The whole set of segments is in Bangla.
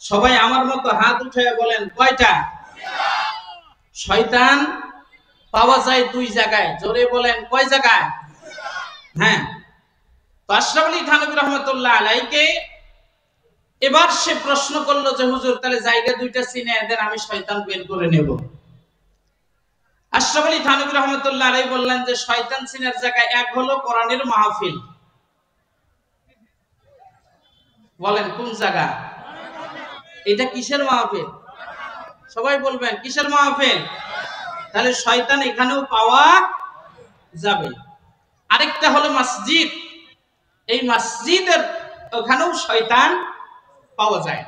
সবাই আমার মতো হাত উঠায় বলেন কয়টা? শয়তান পাওয়া যায় দুই জায়গায়, জোরে বলেন কয় জায়গায়? হ্যাঁ, তো আশরাফ আলী থানভী রহমতুল্লাহ আলাইকে এবার সে প্রশ্ন করলো যে হুজুর তাহলে জায়গা দুইটা চিনে এদের আমি শয়তান বের করে নেব। আশরাফ আলী থানভী রহমতুল্লাহ আলাই বললেন যে শয়তান চিনার জায়গা এক হলো কোরআনের মাহফিল। বলেন কোন জায়গা? এটা কিসের মাহফিল? সবাই বলবেন কিসের মাহফিল? তাহলে শয়তান এখানেও পাওয়া যাবে। আরেকটা হলো মসজিদ, এই মসজিদের ওখানেও শয়তান পাওয়া যায়।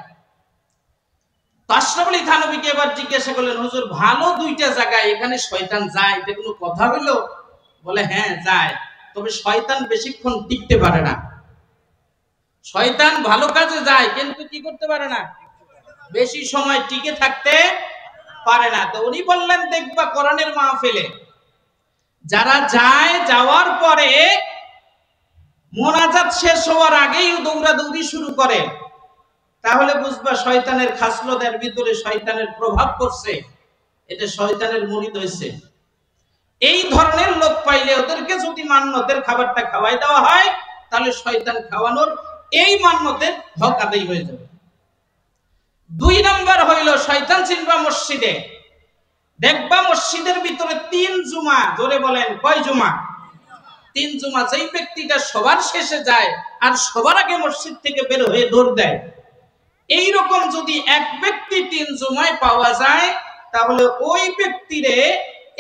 আশরাফ আলী থানভীকে এবার জিজ্ঞাসা করলেন হুজুর ভালো দুইটা জায়গায় এখানে শয়তান যায়, এটা কোনো কথা হলো? বলে হ্যাঁ যায়, তবে শয়তান বেশিক্ষণ টিকতে পারে না। শয়তান ভালো কাজে যায় কিন্তু কি করতে পারে না, বেশি সময় টিকে থাকতে পারে না। তো উনি বললেন দেখবা কোরআনের মাহফিলে যারা যায়, যাওয়ার পরে মোনাজাত শেষ হওয়ার আগেই দৌড়াদৌড়ি শুরু করে, তাহলে বুঝবা শয়তানের খাসলতের ভিতরে শয়তানের প্রভাব পড়ছে, এটা শয়তানের মুরিদ হয়েছে। এই ধরনের লোক পাইলে ওদেরকে যদি মান্যতের খাবারটা খাওয়াই দেওয়া হয় তাহলে শয়তান খাওয়ানোর এই মান্যতের হক আদায় হয়ে যাবে। দুই নাম্বার হইল শয়তান চিনবা মসজিদে, দেখবা মসজিদের ভিতরে 3 জুমা, জোরে বলেন কয় জুমা? 3 জুমা। যেই ব্যক্তিটা সবার শেষে যায় আর সবার আগে মসজিদ থেকে বের হয়ে দৌড় দেয়, এইরকম যদি এক ব্যক্তি 3 জুমায় পাওয়া যায় তাহলে ওই ব্যক্তিরে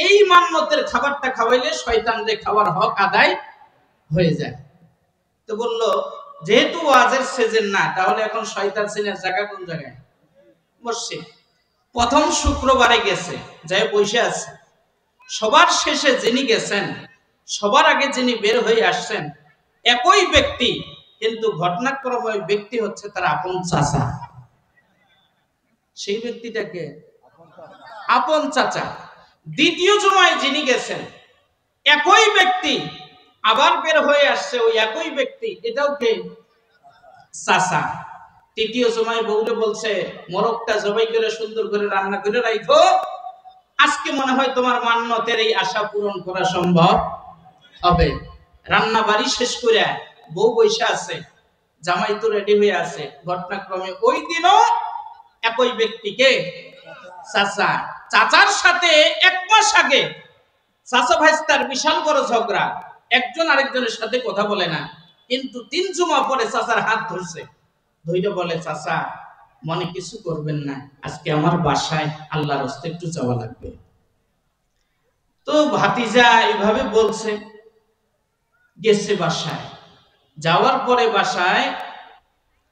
এই মান্যতের খাবারটা খাওয়াইলে শয়তানদের খাওয়ার হক আদায় হয়ে যায়। তো বললো যেহেতু ওয়াজের সিজন না, তাহলে এখন শয়তান সিনের জায়গা কোন জায়গায়? মসজিদ। প্রথম শুক্রবারে গেছে, যাই বসে আছে, সবার শেষে যিনি গেছেন, সবার আগে যিনি বের হয়ে আসছেন একই ব্যক্তি, কিন্তু ঘটনাক্রমে ওই ব্যক্তি হচ্ছে তার আপন চাচা। সেই ব্যক্তিটাকে আপন চাচা। দ্বিতীয় জুমায় যিনি গেছেন একই ব্যক্তি আবার বের হয়ে আসছে, ওই একই ব্যক্তি, এটাও কে? চাচা। তৃতীয় জুমায় বউরে বলছে মোরগটা জবাই করে সুন্দর করে রান্না করে রাখো, আজকে মনে হয় তোমার মান্যতের এই আশা পূরণ করা সম্ভব হবে। রান্না বাড়ি শেষ করে বউ বৈশা আছে, জামাই তো রেডি হয়ে আছে। ঘটনাক্রমে ওই দিনও একই ব্যক্তিকে চাচা, চাচার সাথে 1 মাস আগে চাচা ভাইস্তার বিশাল বড় ঝগড়া, একজন আরেকজনের সাথে কথা বলে না, কিন্তু 3 জুমা পরে চাচার হাত ধরছে, ধইরা বলে চাচা মনে কিছু করবেন না, আজকে আমার বাসায় আল্লাহর রাস্তায় একটু যাওয়া লাগবে। তো ভাতিজা এইভাবে বলছে, গেছে বাসায়। যাওয়ার পরে বাসায়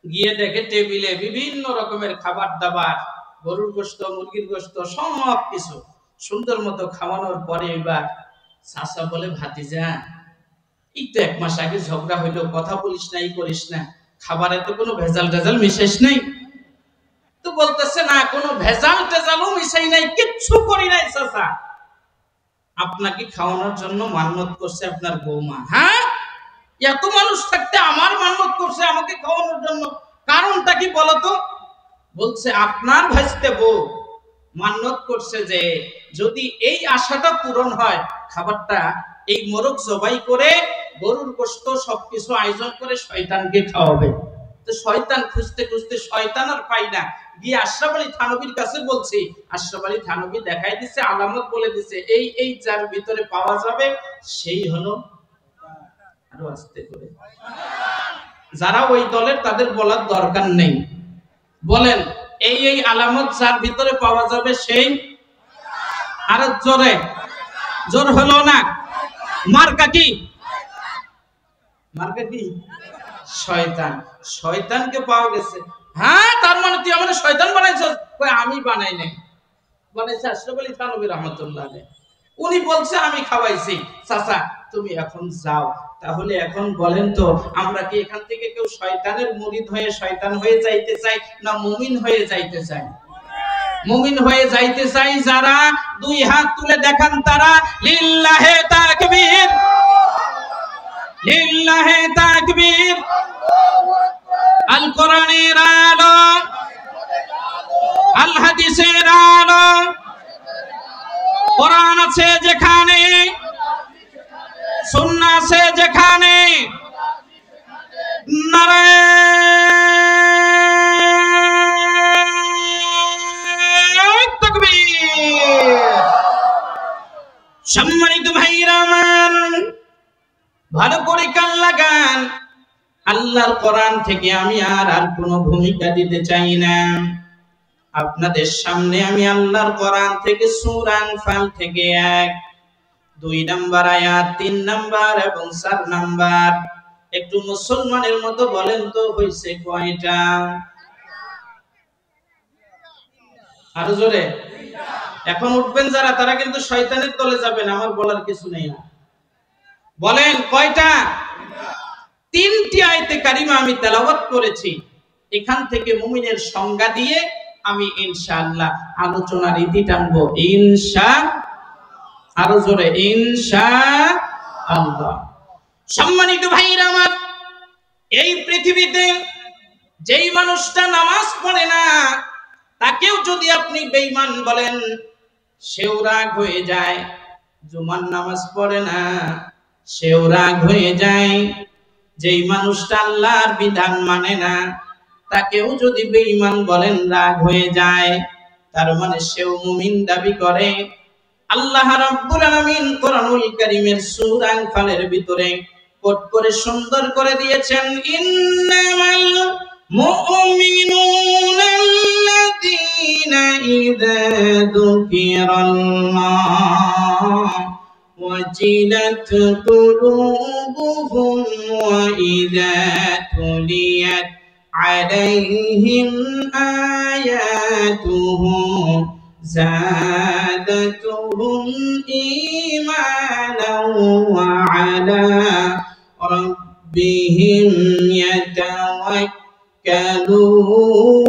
গিয়ে দেখে টেবিলে বিভিন্ন রকমের খাবার দাবার, গরুর গোশত, মুরগির গোশত, সব কিছু সুন্দর মতো খাওয়ানোর পরে এবার চাচা বলে ভাতিজা এই তো 1 মাস আগে ঝগড়া হইলো, কথা বলিস না, এই করিস না, খাবারে তো কোনো ভেজাল টেজাল মিশাইস নাই? তো বলতেছে না কোনো ভেজাল টেজালও মিশাই নাই, কিচ্ছু করি নাই চাচা, আপনাকে খাওয়ানোর জন্য মান্যত করছে আপনার বৌমা। হ্যাঁ, এত মানুষ থাকতে আমার মান্যত করছে আমাকে খাওয়ানোর জন্য, কারণটা কি বলতো? বলছে আপনার ভাইস্তে বউ মান্যত করছে যে যদি এই আশাটা পূরণ হয়, খাবারটা এই মোরগ জবাই করে গরুর গোশত সবকিছু আয়োজন করে শয়তানকে খাওয়াবে। তো শয়তান খুঁজতে খুঁজতে শয়তান আর পাই না, গিয়ে আশরাফ আলী থানভীর কাছে বলছি, আশরাফ আলী থানভী দেখাই দিছে, আলামত বলে দিছে, এই এই যার ভিতরে পাওয়া যাবে সেই হলো। আরো আস্তে করে, যারা ওই দলের তাদের বলার দরকার নেই, বলেন এই এই আলামত যার ভিতরে পাওয়া যাবে সেই। আরো জোরে, জোর হলো না? মার্কা কি? মার্কা কি? শয়তান। শয়তানকে পাওয়া গেছে। হ্যাঁ, তার মানে তুই আমাদের শয়তান বানাইছস? কই আমি বানাই নাই, বানাইছে আশরাফ আলী থানভী রাহমাতুল্লাহ আলাইহি। উনি বলছে আমি খাওয়াইছি। চাচা তুমি এখন যাও। তাহলে এখন বলেন তো আমরা কি এখান থেকে কেউ শয়তানের মুরিদ হয়ে শয়তান হয়ে যাইতে চাই না মুমিন হয়ে যাইতে চাই? মুমিন হয়ে যাইতে চাই যারা 2 হাত তুলে দেখান তারা লিল্লাহে তাকবীর, লিল্লাহে তাকবীর। আল কোরআনের আলো, হাদিসের আলো, কোরআন আছে যেখানে, সুন্নাহ আছে যেখানে, নারায়ে তাকবীর। সম্মানিত ভাইরা আমার, ভালো করে কান লাগান। আল্লাহর কোরআন থেকে আমি আর কোনো ভূমিকা দিতে চাই না। আপনাদের সামনে আমি আল্লাহর কোরআন থেকে সূরা আনফাল থেকে 1, 2 নাম্বার আয়াত, 3 নাম্বার এবং 4 নাম্বার, একটু মুসলমানের মতো বলেন তো হইছে কয়টা? আরো জোরে। এখন উঠবেন যারা, তারা কিন্তু শয়তানের দলে যাবেন, আমার বলার কিছু নেই। বলেন কয়টা? 3টি আয়াতে কারিমা আমি তেলাওয়াত করেছি। এখান থেকে মুমিনের সংজ্ঞা দিয়ে আমি ইনশাআল্লাহ আলোচনার ইতি টানবো। আরো জোরে ইনশাআল্লাহ। সম্মানিত ভাইরা আমার, এই পৃথিবীতে যেই মানুষটা নামাজ পড়ে না, তাকেও যদি আপনি বেঈমান বলেন, সেও রাগ হয়ে যায়। জুমার নামাজ পড়ে না, সেও রাগ হয়ে যায়। যেই মানুষটা আল্লাহর বিধান মানে না, তাকেও যদি বেঈমান বলেন, রাগ হয়ে যায়। তার মানে সেও মুমিন দাবি করে। আল্লাহ রাব্বুল আলামিন কোরআনুল কারীমের সূরা আনফালের ভিতরে কোট করে সুন্দর করে দিয়েছেন, ইন্নামাল মুমিনুনা আল্লাযীনা ইযা যুকিরাল্লাহ ওয়াজিলাত কুলুবুহুম ওয়া ইযা তুলিয়াত আলাইহিম আয়াতুহু زادتهم إيمانا وعلى ربهم يتوكلون।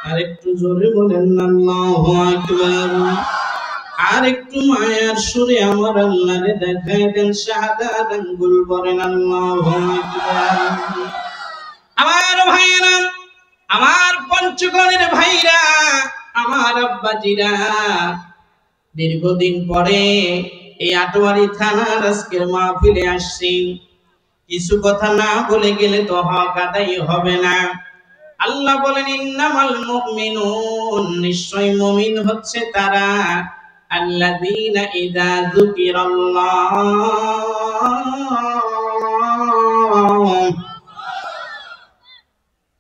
আরেকটু জোরে বলেন আল্লাহু আকবার। আর একটু মায়ার সুরে আমার আল্লাহরে দেখায় দেন, শাহাদাত আঙ্গুল বলেন আল্লাহু আকবার। আমার ভাইরা, আমার পঞ্চগণের ভাইরা, আমার আব্বাজিরা, দীর্ঘদিন পরে এই আটোয়ারি থানার আজকের মাহফিলে আসছি। কিছু কথা না বলে গেলে তো হক আদায় হবে না। আল্লাহ বলেন, ইন্নামাল মুমিনুন, নিশ্চয় মুমিন হচ্ছে তারা, আল্লাযীনা ইযা যুকিরাল্লাহ,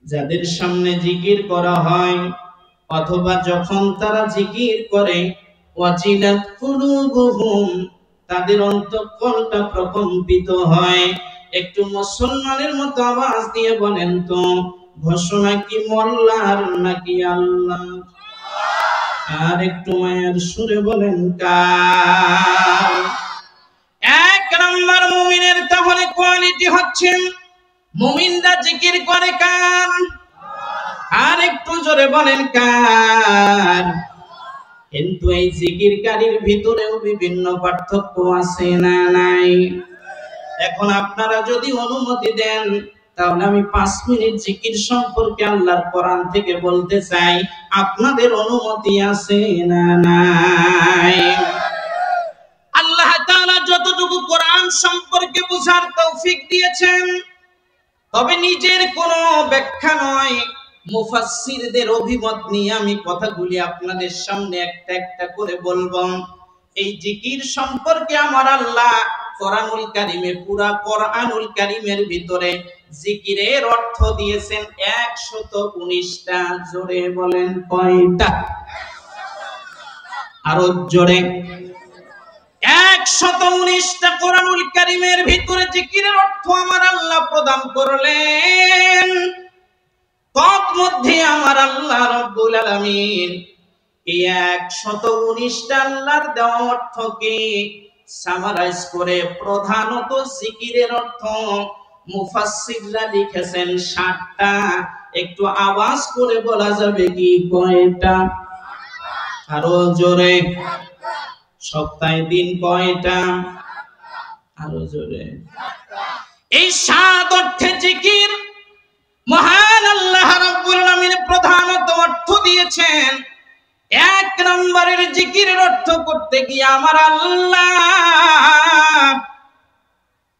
যাদের সামনে জিকির করা হয় অথবা যখন তারা জিকির করে, ওয়াজিলাত কুলুবুহুম, তাদের অন্তঃকরণটা প্রকম্পিত হয়। একটু মুসলমানের মতো আওয়াজ দিয়ে বলেন তো, ঘোষণা কি মোল্লার নাকি আল্লাহ? আর একটু মায়ের সুরে বলেন কার? 1 নাম্বার মুমিনের তাহলে কোয়ালিটি হচ্ছে, মুমিনরা জিকির করে কার? আর একটু জোরে বলেন কার? কিন্তু এই জিকিরকারীর ভিতরেও বিভিন্ন পার্থক্য আছে না নাই? এখন আপনারা যদি অনুমতি দেন, তাহলে আমি 5 মিনিট জিকির সম্পর্কে আল্লাহর কোরআন থেকে বলতে চাই। আপনাদের অনুমতি আছে না নাই? আল্লাহ তাআলা যতটুকু কোরআন সম্পর্কে বুঝার তৌফিক দিয়েছেন, তবে নিজের কোনো ব্যাখ্যা নয়, মুফাসসিরদের অভিমত নিয়ে আমি কথাগুলি আপনাদের সামনে একটা একটা করে বলবো। এই জিকির সম্পর্কে আমার আল্লাহ কোরআনুল কারীমে, পুরা কোরআনুল কারীমের ভিতরে জিকিরের অর্থ দিয়েছেন 119টা। জোরে বলেন কয়টা? আরো জোরে। 119টা কোরআনুল কারীমের ভিতরে জিকিরের অর্থ আমার আল্লাহ প্রদান করলেন। তন্মধ্যে আমার আল্লাহ রাব্বুল আলামিন এই 119টা আল্লাহর দেওয়া অর্থকে সামারাইজ করে প্রধানত জিকিরের অর্থ মুফাসসিররা লিখেছেন 60টা। একটু আওয়াজ করে বলা যাবে কি কয়টা? আরো জোরে। সপ্তাহে দিন কয়টা? আরো জোরে। এই 7 অর্থে জিকির মহান আল্লাহ রাব্বুল আলামিন প্রধানত অর্থ দিয়েছেন। 1 নম্বরের জিকিরের অর্থ করতে গিয়ে আমার আল্লাহ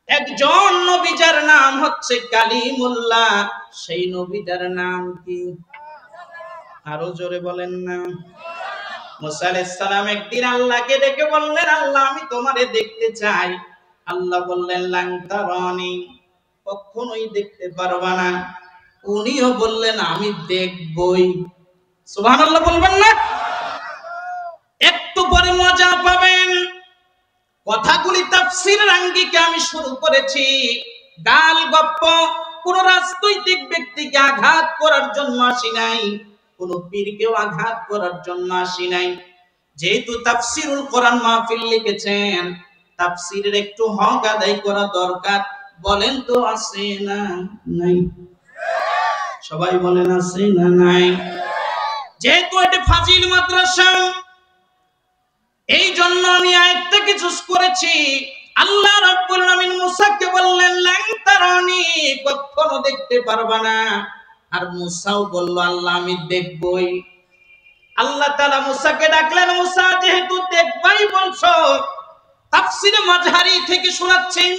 একজন নবী যার নাম হচ্ছে কালিমুল্লাহ, সেই নবীটার নাম কি? আরো জোরে বলেন না। মুসা আলাইহিস সালাম একদিন আল্লাহকে ডেকে বললেন, আল্লাহ আমি তোমারে দেখতে চাই। আল্লাহ বললেন লান তারানি, কখনোই দেখতে পারবা না। উনিও বললেন আমি দেখবই। সুবহানাল্লাহ বলবেন না? একটু পরে মজা পাবেন। কথাগুলি তাফসীরের আঙ্গিকে আমি শুরু করেছি। গাল গপ্প, কোন রাজনৈতিক ব্যক্তিকে আঘাত করার জন্য আসি নাই, কোন পীরকেও আঘাত করার জন্য আসি নাই। যেহেতু তাফসীরুল কোরআন মাহফিল লিখেছেন, তাফসীরের একটু হক আদায় করা দরকার। বলেন তো আছে না নাই? সবাই বলেন আছে না নাই? যেহেতু এটা ফাজিল মাদ্রাসা, এই জন্য আমি আয়াতটা কিছু করেছি। আল্লাহ রাব্বুল আলামিন মুসাকে বললেন লান তারানি, কখনো দেখতে পারবা না। আর মুসাও বলল আল্লাহ আমি দেখবই। আল্লাহ তাআলা মুসাকে ডাকলেন, মুসা যেহেতু দেখবাই বলছো, তাফসীরে মাযহারি থেকে শোনাচ্ছেন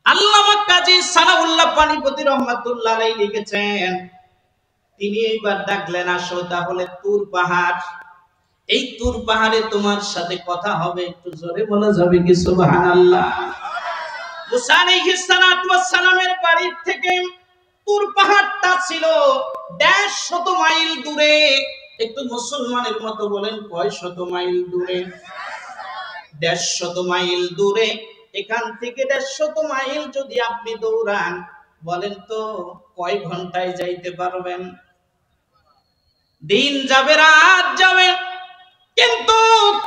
আল্লামা কাজী সানাউল্লাহ পানিপতি রহমাতুল্লাহ আলাইহি লিখেছেন, তিনি এইবার ডাকলেন আসো তাহলে তুর পাহাড়, এই তুর পাহাড়ে তোমার সাথে কথা হবে। একটু জোরে বলা যাবে কি সুবহানাল্লাহ? মুসা আলাইহিস সালাতু ওয়াস সালামের বাড়ি থেকে তুর পাহাড়টা ছিল 150 মাইল দূরে। একটু মুসলমানের মতো বলেন কয় শত মাইল দূরে? 150 মাইল দূরে। এখান থেকে 150 মাইল যদি আপনি দৌড়ান, বলেন তো কয় ঘন্টায় যাইতে পারবেন? দিন যাবে রাত যাবে। কিন্তু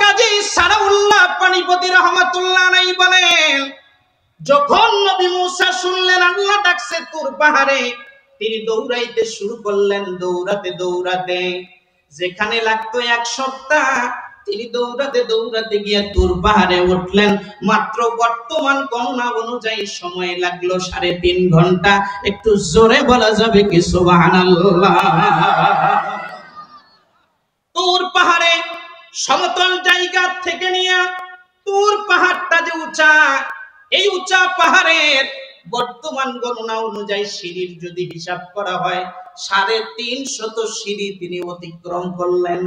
কাজী সানাউল্লাহ পানিপতি রহমাতুল্লাহ আলাইহি বলেন, যখন নবী মুসা শুনলেন আল্লাহ ডাকছে তুর পাহাড়ে, তিনি দৌড়াইতে শুরু করলেন। দৌড়াতে দৌড়াতে যেখানে লাগতো 1 সপ্তাহ, তিনি দৌড়াতে দৌড়াতে গিয়ে তুর পাহাড়ে উঠলেন। মাত্র বর্তমান গণনা অনুযায়ী সময় লাগলো 3.5 ঘন্টা। একটু জোরে বলা যাবে কি সুবহানাল্লাহ? তুর পাহাড়ে সমতল জায়গা থেকে নিয়ে তুর পাহাড়টা যে উঁচা, এই উঁচা পাহাড়ের বর্তমান গণনা অনুযায়ী সিঁড়ির যদি হিসাব করা হয় 350 সিঁড়ি তিনি অতিক্রম করলেন।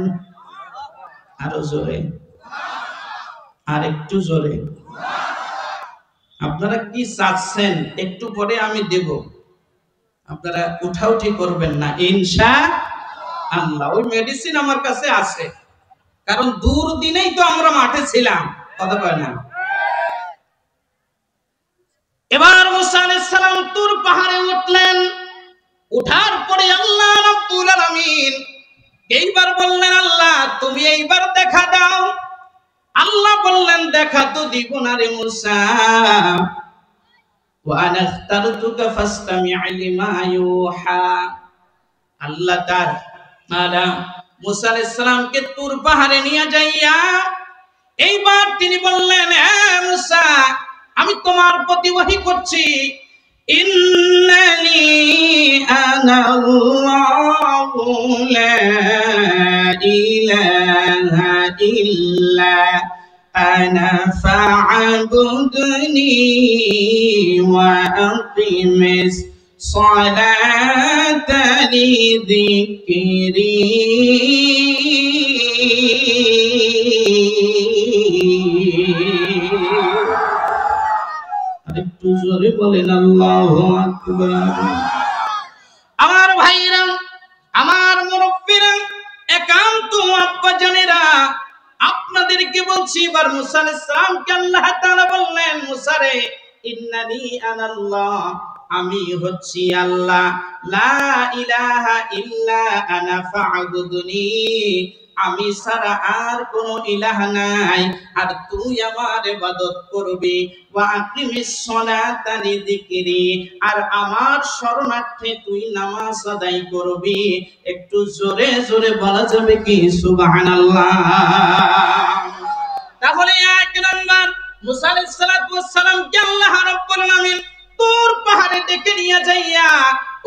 আরো জোরে, আর একটু জোরে। আপনারা কি চাচ্ছেন? একটু পরে আমি দেব, আপনারা উঠাউঠি করবেন না ইনশাআল্লাহ। ওই মেডিসিন আমার কাছে আছে, কারণ দূর দিনেই তো আমরা মাঠে ছিলাম, কথা কয় না। এবার মুসা আলাইহিস সালাম তুর পাহাড়ে উঠলেন। উঠার পরে আল্লাহ রাব্বুল আলামিন এইবার বললেন আল্লাহ তুমি এইবার দেখা দাও। আল্লাহ বললেন দেখা তো দিব না রে মুসা, ওয়া আনা ইখতারতুকা ফাসতামি' লিমা ইউহা। আল্লাহ তাআলা মুসা আলাইহিস সালামকে তুর পাহাড়ে নিয়ে যাইয়া এইবার তিনি বললেন, হে মুসা আমি তোমার প্রতি ওহী করছি, ইন্নানি আনাল্লাহু লা ইলাহা ইল্লা আনা ফা'বুদনি ওয়া আকিমিস সালাতা লিযিকরি। একটু জোরে বলেন আল্লাহু আকবার। আমার ভাইরা, আমার মুরব্বিরা, একান্ত আব্বাজানেরা, আপনাদেরকে বলছি এবার মুসা আলাইহিস সালামকে আল্লাহ তাআলা বললেন, মুসা রে ইন্নানি আনাল্লাহ, আমি হচ্ছি আল্লাহ, লা ইলাহা ইল্লা আনা ফা'বুদনি, আমি ছাড়া আর কোন ইলাহ নাই, আর তুই আমার ইবাদত করবি। ওয়া আকিমিস সালাতা লিযিকরি, আর আমার শরণার্থে তুই নামাজ আদায় করবি। একটু জোরে জোরে বলা যাবে কি সুবহানাল্লাহ? তাহলে 1 নাম্বার মুসা আলাইহিস সালাতু ওয়াস সালাম কে আল্লাহ রাব্বুল আলামিন তুর পাহাড়ে ডেকে নিয়ে যাইয়া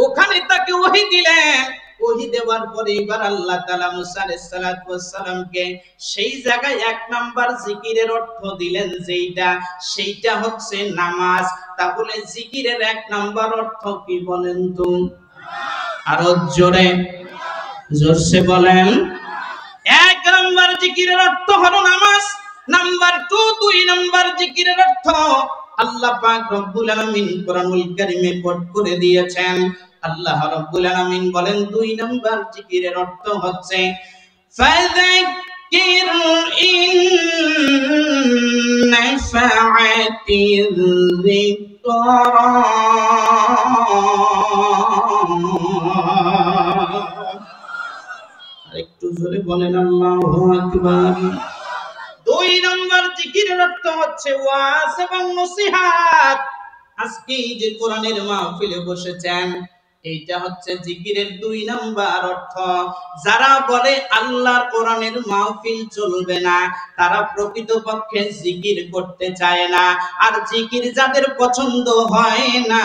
ওখানে তাকে ওহী দিলেন। ওহী দেওয়ার পরে এবার আল্লাহ তাআলা মুসা আলাইহিস সালাতু ওয়াস সালামকে সেই জায়গায় এক নাম্বার জিকিরের অর্থ দিলেন, সেইটা হচ্ছে নামাজ। তাহলে জিকিরের এক নাম্বার অর্থ কি বলেন তো? আরো জোরসে বলেন। এক নাম্বার জিকিরের অর্থ হলো নামাজ। নাম্বার 2, 2 নাম্বার জিকিরের অর্থ আল্লাহ পাক রব্বুল আলামিন কোরআনুল কারীমে কোট করে দিয়েছেন। আল্লাহ রব্বুল আলামিন বলেন 2 নাম্বার জিকিরের অর্থ হচ্ছে ফাযাক্কির ইন নাফাআতিয যিকরা। একটু জোরে বলেন আল্লাহু আকবার। 2 নম্বর জিকিরের অর্থ হচ্ছে ওয়াজ এবং নসিহত। আজকে এই যে কোরআনের মাহফিলে বসেছেন, এইটা হচ্ছে জিকিরের 2 নাম্বার অর্থ। যারা বলে আল্লাহর কোরআনের মাহফিল চলবে না, তারা প্রকৃতপক্ষে জিকির করতে চায় না। আর জিকির যাদের পছন্দ হয় না,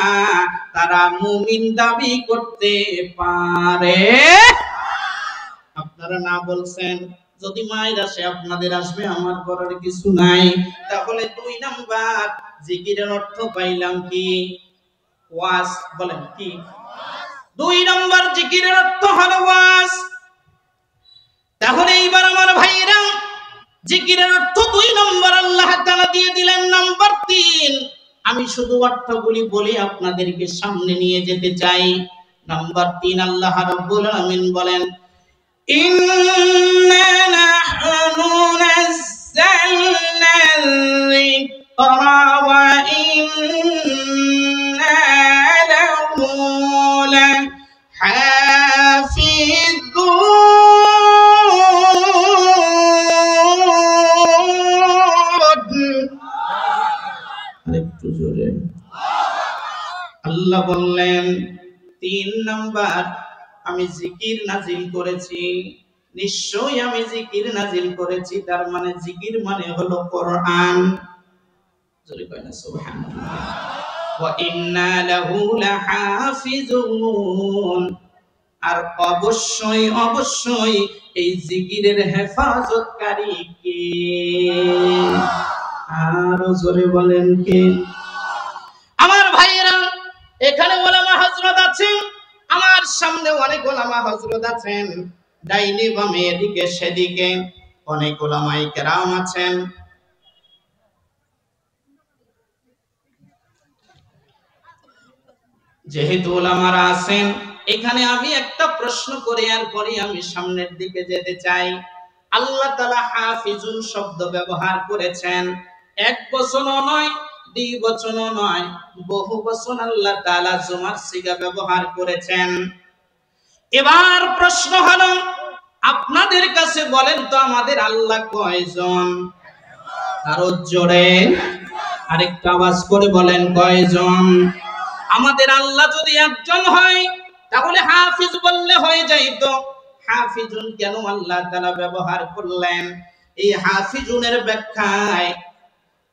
তারা মুমিন দাবি করতে পারে। আপনারা না বলছেন, যদি মায়ের আসে আপনাদের আসবে, আমার করার কিছু নাই। তাহলে 2 নাম্বার জিকিরের অর্থ পাইলাম কি? ওয়াজ। বলেন কি? 2 নাম্বার জিকিরের অর্থ হলো ওয়াজ। তাহলে এইবার আমার ভাইরা, জিকিরের অর্থ 2 নাম্বার আল্লাহ তাআলা দিয়ে দিলেন। নাম্বার 3, আমি শুধু অর্থগুলি বলে আপনাদেরকে সামনে নিয়ে যেতে চাই। নাম্বার 3, আল্লাহ রাব্বুল আলামিন বলেন إنا نحن نزلنا الذكر وإنا له لحافظون। আল্লাহ বললেন 3 নাম্বার, আমি জিকির নাজিল করেছি, নিশ্চয়ই আমি জিকির নাজিল করেছি। তার মানে জিকির মানে হলো কোরআন। জোরে কয় না সুবহানাল্লাহ। ওয়া ইন্না লাহু লাহাফিজুন। আর অবশ্যই এই জিকিরের হেফাজতকারী কে? আরো জোরে বলেন কে? আমার ভাইয়েরা, এখানে ওলামা হযরত আছেন, আমার সামনে অনেক ওলামা হযরত আছেন, ডাইনে বামে এদিকে সেদিকে অনেক ওলামায়ে কেরাম আছেন। যেহেতু ওলামারা আছেন, এখানে আমি একটা প্রশ্ন করে আর পরে আমি সামনের দিকে যেতে চাই। আল্লাহ তাআলা হাফিজুন শব্দ ব্যবহার করেছেন, এক বচনও নয়, 2 বচনও নয়, বহু বচন আল্লাহ তাআলা জুমার সিগা ব্যবহার করেছেন। এবার প্রশ্ন হলো, আপনাদের কাছে বলেন তো আমাদের আল্লাহ কয়জন? আরো জোরে আরেকটু আওয়াজ করে বলেন কয়জন? আমাদের আল্লাহ যদি একজন হয় তাহলে হাফিজ বললে হয়ে যাইতো। হাফিজুন কেন আল্লাহ তাআলা ব্যবহার করলেন? এই হাফিজুনের ব্যাখ্যায়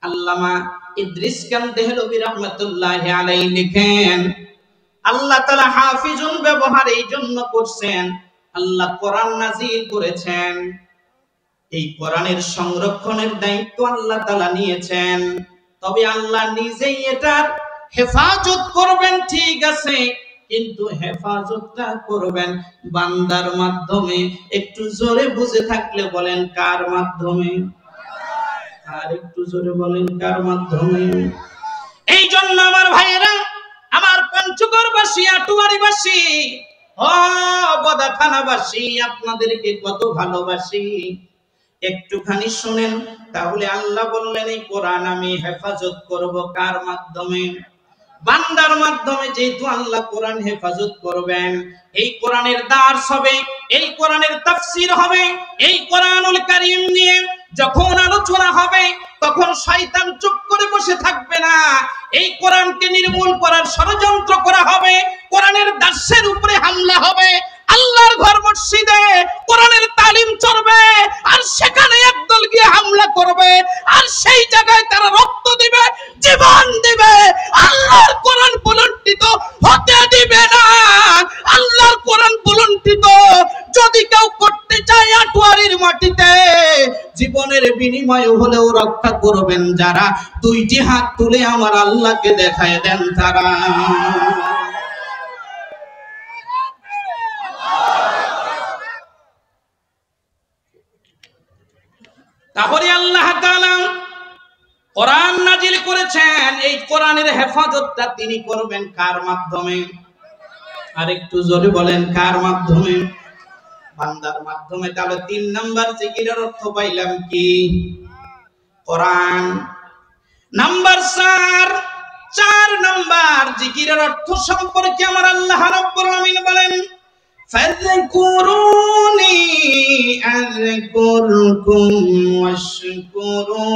আল্লামা ইদ্রিস কানদেহলভী রাহমাতুল্লাহি আলাইহি লিখেন, আল্লাহ তাআলা হাফিজুন ব্যবহার এই জন্য করছেন, আল্লাহ কোরআন নাজিল করেছেন, এই কোরআনের সংরক্ষণের দায়িত্ব আল্লাহ তাআলা নিয়েছেন। তবে আল্লাহ নিজেই এটার হেফাজত করবেন, ঠিক আছে, কিন্তু হেফাজতটা করবেন বান্দার মাধ্যমে। একটু জোরে বুঝে থাকলে বলেন কার মাধ্যমে? আর একটু জোরে বলেন কার মাধ্যমে? এই জন্য আমার ভাইয়েরা, আমার পঞ্চগড়বাসী, আটুয়ারিবাসী, ও বদাখানাবাসী, আপনাদেরকে কত ভালোবাসি। একটুখানি শুনেন, তাহলে আল্লাহ বললেন এই কোরআন আমি হেফাজত করব কার মাধ্যমে? বান্দার মাধ্যমে। যেহেতু আল্লাহ কোরআন হেফাজত করবেন, এই কোরআনের দার্স হবে, এই কোরআনের তাফসীর হবে, এই কোরআনুল কারীম নিয়ে যখন আলোচনা হবে তখন শয়তান চুপ করে বসে থাকবে না। এই কোরআনকে নির্মূল করার ষড়যন্ত্র করা হবে, কোরআনের দার্সের উপরে হামলা হবে, আল্লাহর ঘর মসজিদে কোরআনের তালিম চলবে, আর সেখানে একদল গিয়ে হামলা করবে, আর সেই জায়গায় তারা রক্ত দিবে, জীবন দিবে। আল্লাহ আল্লাহর কোরআন বুলন্ডিত হতে দিবে না। আল্লাহর কোরআন বুলন্ডিত যদি কেউ করতে চায় আটোয়ারির মাটিতে, জীবনের বিনিময়ে হলেও রক্ষা করবেন যারা, দুইটি হাত তুলে আমার আল্লাহকে দেখায় দেন তারা। তাহলে আল্লাহ তাআলা কোরআন নাজিল করেছেন, এই কোরআনের হেফাজতটা তিনি করবেন কার মাধ্যমে? আরেকটু জোরে বলেন, কার মাধ্যমে? বান্দার মাধ্যমে। তাহলে 3 নাম্বার জিকিরের অর্থ পাইলাম কি? কোরআন। নাম্বার 4 নাম্বার জিকিরের অর্থ সম্পর্কে আমার আল্লাহ রাব্বুল আলামিন বলেন, ফাযকুরুনি আযকুরকুম ওয়াশকুরুনি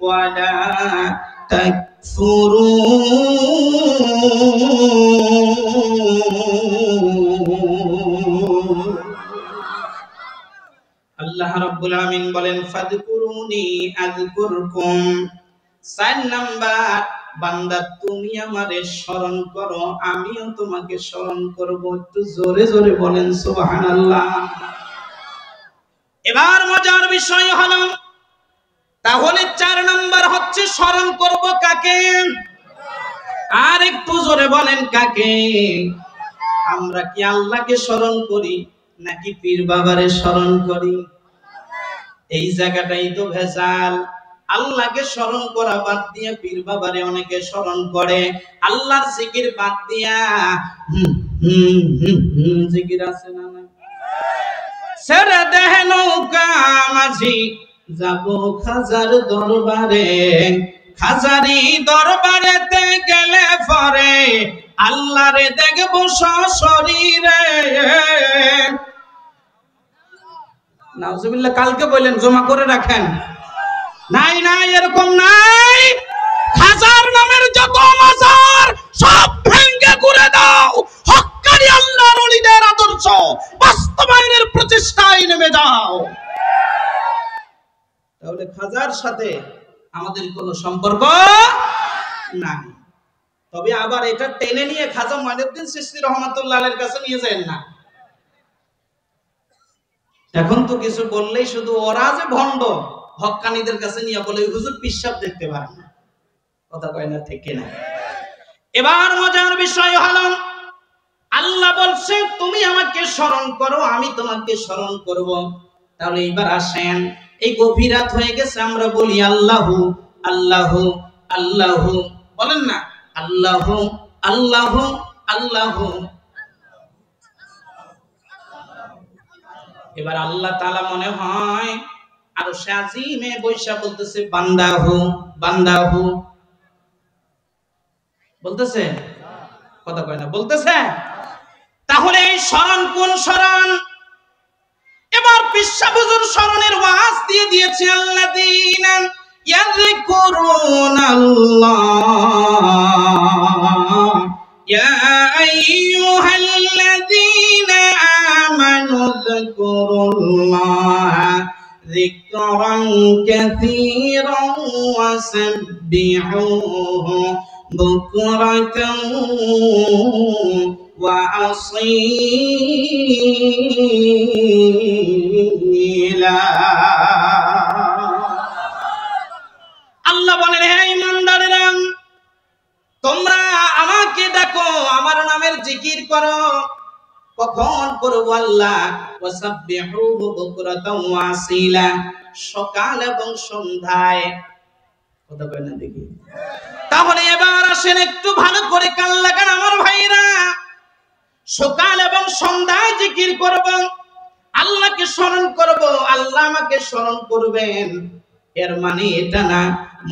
ওয়ালা তাকফুরুন। আল্লাহ রাব্বুল আলামিন বলেন, ফাযকুরুনি আযকুরকুম। 4 নাম্বার, বান্দা তুমি আমারে স্মরণ করো, আমিও তোমাকে স্মরণ করব। একটু জোরে জোরে বলেন সুবহানাল্লাহ। এবার মজার বিষয় হলো, তাহলে 4 নাম্বার হচ্ছে স্মরণ করব কাকে? আর একটু জোরে বলেন কাকে? আমরা কি আল্লাহকে স্মরণ করি নাকি পীর বাবারে স্মরণ করি? এই জায়গাটাই তো ভেজাল। আল্লাহকে স্মরণ করা বাদ দিয়ে পীর বাবারে অনেকে স্মরণ করে। আল্লাহর জিকির বাদ দিয়া জিকির আছে না? ছেড়ে দেহ নৌকা মাঝি, যাব খাজার দরবারে। খাজারি দরবারেতে গেলে পরে আল্লাহরে দেখব সশরীরে। নাউজুবিল্লাহ। কালকে বললেন, জমা করে রাখেন। নাই নাই, এরকম নাই। খাজার নামের যত মাজার সব ভেঙে ঘুরে দাও, হক্কানি আল্লাহর ওলিদের আদর্শ বাস্তবায়নের প্রচেষ্টায় নেমে যাও। তাহলে খাজার সাথে আমাদের কোনো সম্পর্ক নাই। তবে আবার এটা টেনে নিয়ে খাজা মঈনুদ্দিন চিশতি রহমাতুল্লাহ আলাইহির কাছে নিয়ে যায় না। এখন তো কিছু বললেই শুধু ওরা যে ভণ্ড, হক্কানিদের কাছে নিয়ে বলে হুজুর পিশাব দেখতে পারেন না। কথা কয় না, ঠিক কিনা? এবার মজার বিষয় হলো, আল্লাহ বলছে তুমি আমাকে স্মরণ করো, আমি তোমাকে স্মরণ করব। তাহলে এবার আসেন, এই গভীর রাত হয়ে গেছে, আমরা বলি আল্লাহু আল্লাহু আল্লাহু, বলেন না আল্লাহু আল্লাহু আল্লাহু। এবার আল্লাহ তাআলা মনে হয় আরশে আজিমে বৈশা বলতেছে বান্দাহু বান্দাহু, বলতেছে? কথা কয় না, বলতেছে? তাহলে এই স্মরণ কোন স্মরণ? এবার পিশাব হুজুর স্মরণের ওয়াজ দিয়ে দিয়েছে, আল্লাযীনা ইয়াযকুরুনাল্লাহ ইয়া আইয়ুহাল্লাযীনা আমানু যকুরুল্লাহ যিকরান কাসীরান ওয়াসাব্বিহুহু বুকরাতান ওয়া আসীলা। আল্লাহ বলেন, হে ঈমানদারেরা, তোমরা আমাকে ডাকো, আমার নামের জিকির করো। কখন করব আল্লাহ? ওয়াসাব্বিহুহু বুকরাতান ওয়া আসীলা, সকাল এবং সন্ধ্যায়। কথা কয় না দেখি? তাহলে এবার আসেন, একটু ভালো করে কান লাগান আমার ভাইরা। সকাল এবং সন্ধ্যায় জিকির করব, আল্লাহকে স্মরণ করব, আল্লাহ আমাকে স্মরণ করবেন। এর মানে এটা না।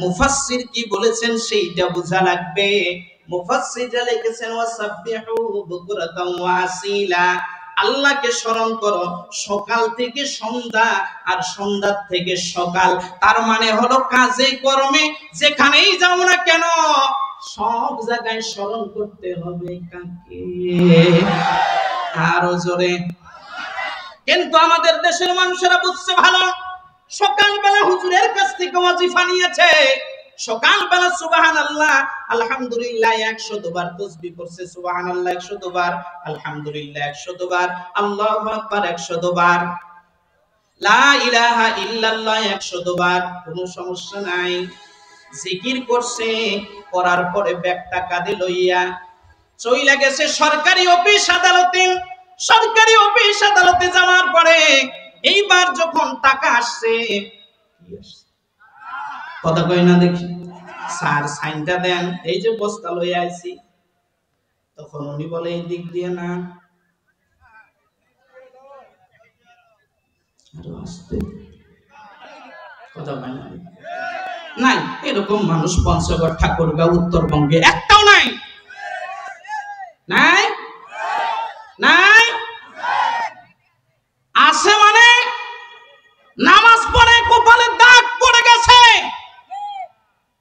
মুফাসসির কি বলেছেন সেইটা বোঝা লাগবে। মুফাসসিররা লিখেছেন ওয়াসাব্বিহুহু বুকরাতান ওয়া আসীলা, আল্লাহকে স্মরণ করো সকাল থেকে সন্ধ্যা আর সন্ধ্যা থেকে সকাল। তার মানে হলো কাজে কর্মে যেখানেই যাও না কেন সব জায়গায় স্মরণ করতে হবে কাকে? আরো জোরে। কিন্তু আমাদের দেশের মানুষেরা বুঝছে ভালো, সকালবেলা হুজুরের কাছ থেকে ওয়াজিফা নিয়েছে, সকালবেলা সুবহানাল্লাহ আলহামদুলিল্লাহ 100 বার তাসবিহ করছে, সুবহানাল্লাহ 100 বার, আলহামদুলিল্লাহ 100 বার, আল্লাহু আকবার 100 বার, লা ইলাহা ইল্লাল্লাহ 100 বার, কোনো সমস্যা নাই। জিকির করছে, করার পরে ব্যাগটা কাঁধে লইয়া চইলা গেছে সরকারি অফিস আদালতে। সরকারি অফিস আদালতে যাওয়ার পরে এইবার যখন টাকা আসছে, কথা কই না দেখি, স্যার সাইনটা দেন, এই যে বস্তা লইয়া আইছি। তখন উনি বলে এই দিক দিয়ে না, কথা কই না নাই। এরকম মানুষ পঞ্চগড়, ঠাকুরগাঁও, উত্তরবঙ্গে একটাও নাই, নাই নাই। আছে মানে নামাজ পড়ে কপালে দাগ পড়ে গেছে,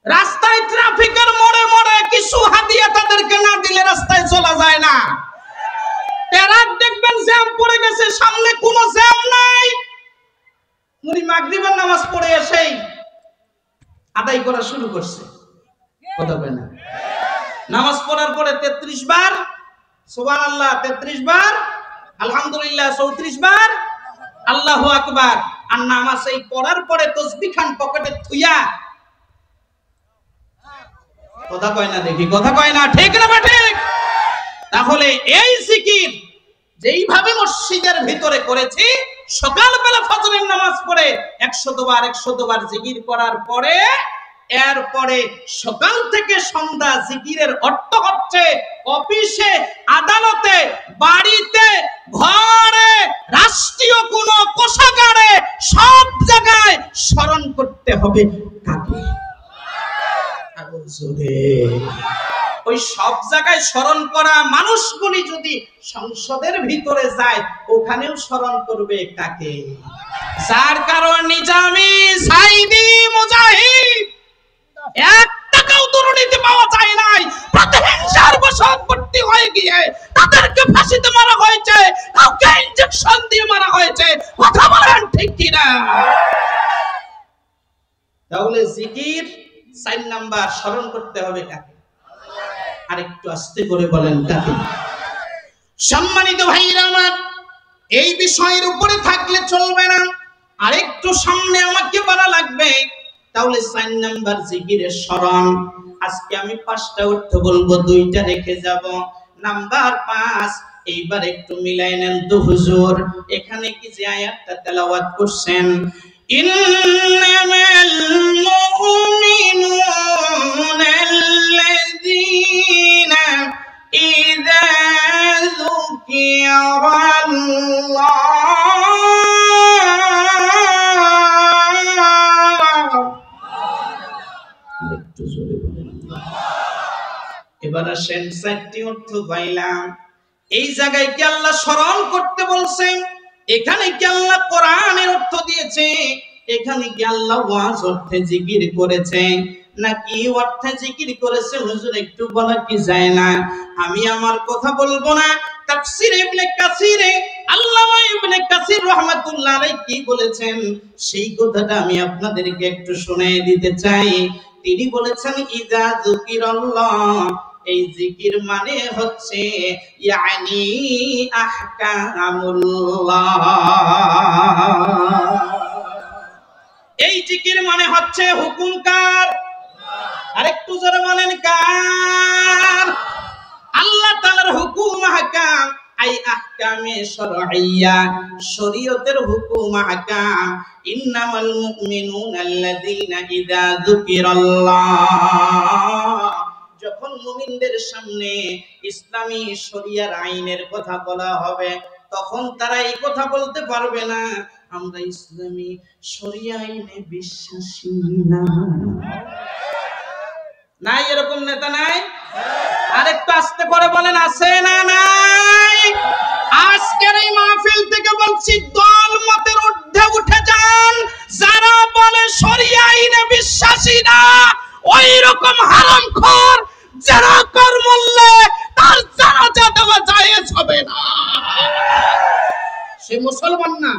রাস্তায় ট্রাফিকের মোড়ে মোড়ে কিছু হাদিয়া তাদেরকে না দিলে রাস্তায় চলা যায় না। ট্রাক দেখবেন জ্যাম পড়ে গেছে, সামনে কোনো জ্যাম নাই। মুনি মাগরিবের নামাজ পড়ে এসেই আদায় করা শুরু করছে, কথা বলে না। নামাজ পড়ার পরে 33 বার সুবহানাল্লাহ, 33 বার আলহামদুলিল্লাহ, 34 বার আল্লাহু আকবার। আর নামাজ এই পড়ার পরে তাসবিহ খান পকেটে থুইয়া, কথা কয় না দেখি, কথা কয় না, ঠিক না বা ঠিক? তাহলে এই জিকির যেইভাবে মসজিদের ভিতরে করেছি, সকালবেলা ফজরের নামাজ পড়ে 100 বার 100 বার জিকির করার পরে, এরপরে সকাল থেকে সন্ধ্যা জিকিরের অর্থ হচ্ছে অফিসে, আদালতে, বাড়িতে, ঘরে, রাষ্ট্রীয় কোনো কোষাগারে, সব জায়গায় স্মরণ করতে হবে কাকে? ওই সব জায়গায় স্মরণ করা মানুষগুলি যদি সংসদের ভিতরে যায়, ওখানেও স্মরণ করবে কাকে? যার কারণ নিজামী, সাইদি, মুজাহিদ 1 টাকাও দুর্নীতি পাওয়া যায় নাই। প্রতিহিংসার বশবর্তী হয়ে গিয়ে তাদেরকে ফাঁসিতে মারা হয়েছে, কাউকে ইনজেকশন দিয়ে মারা হয়েছে। কথা বলেন ঠিক কিনা? তাহলে জিকির 4 নাম্বার, স্মরণ করতে হবে কাকে? আরেকটু আস্তে করে বলেন কাকে? সম্মানিত ভাইরা আমার, এই বিষয়ের উপরে থাকলে চলবে না, আরেকটু সামনে আমাকে বাড়া লাগবে। তাহলে 4 নাম্বার জিকিরের স্মরণ। আজকে আমি 5টা অর্থ বলবো, 2টা রেখে যাব। নাম্বার 5, এইবার একটু মিলাই নেন তো হুজুর, এখানে কি যে আয়াতটা তেলাওয়াত করছেন, ইন্নামাল মুমিনুনা আল্লাযীনা ইযা যুকিরাল্লাহ, একটু জোরে বলেন। এবার আসেন 4টি অর্থ পাইলাম। এই জায়গায় কি আল্লাহ স্মরণ করতে বলছেন? এখানে কি আল্লাহ কোরআনের অর্থ দিয়েছে? এখানে কি আল্লাহ ওয়াজ অর্থে জিকির করেছে নাকি অর্থে জিকির করেছে? হুজুর একটু বলা কি যায় না? আমি আমার কথা বলবো না, তাফসীর ইবনে কাসিরে আল্লামা ইবনে কাসির রাহমাতুল্লাহ আলাইহি কি বলেছেন সেই কথাটা আমি আপনাদেরকে একটু শুনিয়ে দিতে চাই। তিনি বলেছেন ইযা যুকিরাল্লাহ, এই জিকির মানে হচ্ছে ইয়ানি আহকামুল্লাহ। এই জিকির মানে হচ্ছে হুকুম কার? আরেকটু জোরে বলেন কার? আল্লাহ তাআলার হুকুম আহকাম, আই আহকামে শরঈয়া, শরীয়তের হুকুম আহকাম। ইন্নামাল মুমিনুনা আল্লাযীনা ইযা যুকিরাল্লাহ, যখন মুমিনদের সামনে ইসলামী শরিয়ার আইনের কথা বলা হবে, তখন তারা এই কথা বলতে পারবে না আমরা ইসলামী শরিয়া আইনে বিশ্বাসী না। নাই এরকম নেতা নাই? আরেকটু আস্তে করে বলেন আছে না নাই? আজকের এই মাহফিল থেকে বলছি, দল মতের ঊর্ধ্বে উঠে যান। যারা বলে শরিয়া আইনে বিশ্বাসী না, ওই রকম হারামখোর যারা কর মরলে তার জানাজা দেওয়া জায়েজ হবে না। সে মুসলমান না।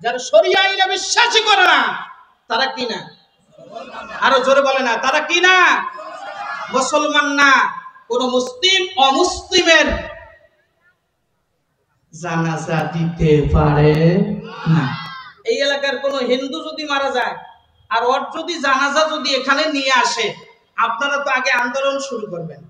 যারা শরিয়া আইনে বিশ্বাসী করে না, তারা কি না? আরো জোরে বলে না, তারা কি না? মুসলমান না। কোন মুসলিম অমুসলিমের জানাজা দিতে পারে না। এই এলাকার কোন হিন্দু যদি মারা যায় আর ওর যদি জানাজা যদি এখানে নিয়ে আসে, আপনারা তো আগে আন্দোলন শুরু করবেন।